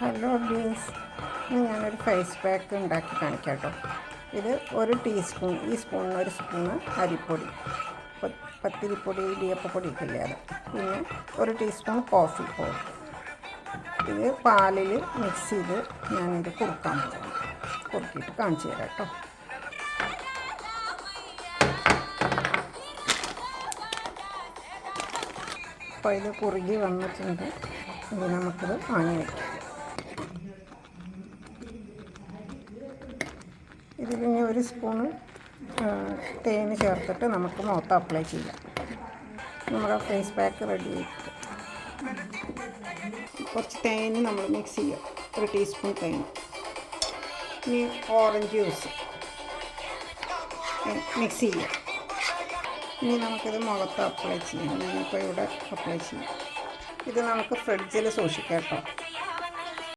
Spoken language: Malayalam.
ഹലോ ബീൻസ്, ഇന്ന് ഞാനൊരു ഫേസ് പാക്ക് ഉണ്ടാക്കി കാണിക്കാം കേട്ടോ. ഇത് ഒരു ടീസ്പൂൺ, ഈ സ്പൂണിന് ഒരു സ്പൂണ് അരിപ്പൊടി, പത്തിരിപ്പൊടി, ഇടിയപ്പപ്പൊടി ഒക്കെ ഇല്ലേ അത്, പിന്നെ ഒരു ടീസ്പൂൺ കോഫി പൗഡർ. ഇത് പാലിൽ മിക്സ് ചെയ്ത് ഞാനിത് കുറുക്കാൻ പോകും. കുറുക്കിയിട്ട് കാണിച്ചു തരാം കേട്ടോ. അപ്പോൾ ഇത് കുറുകി വന്നിട്ടുണ്ട്. ഇത് നമുക്കിത് വാങ്ങി വയ്ക്കാം. ഇതിലിനി ഒരു സ്പൂണ് തേൻ ചേർത്തിട്ട് നമുക്ക് മുഖത്ത് അപ്ലൈ ചെയ്യാം. നമ്മുടെ ഫേസ് പാക്ക് റെഡി ആയിട്ട് കുറച്ച് തേൻ നമ്മൾ മിക്സ് ചെയ്യാം, ഒരു ടീസ്പൂൺ തേൻ. ഇനി ഓറഞ്ച് ജ്യൂസ് മിക്സ് ചെയ്യാം. ഇനി നമുക്കിത് മുഖത്ത് അപ്ലൈ ചെയ്യാം. ഞാനിപ്പോൾ ഇവിടെ അപ്ലൈ ചെയ്യാം. ഇത് നമുക്ക് ഫ്രിഡ്ജിൽ സൂക്ഷിക്കാം കേട്ടോ.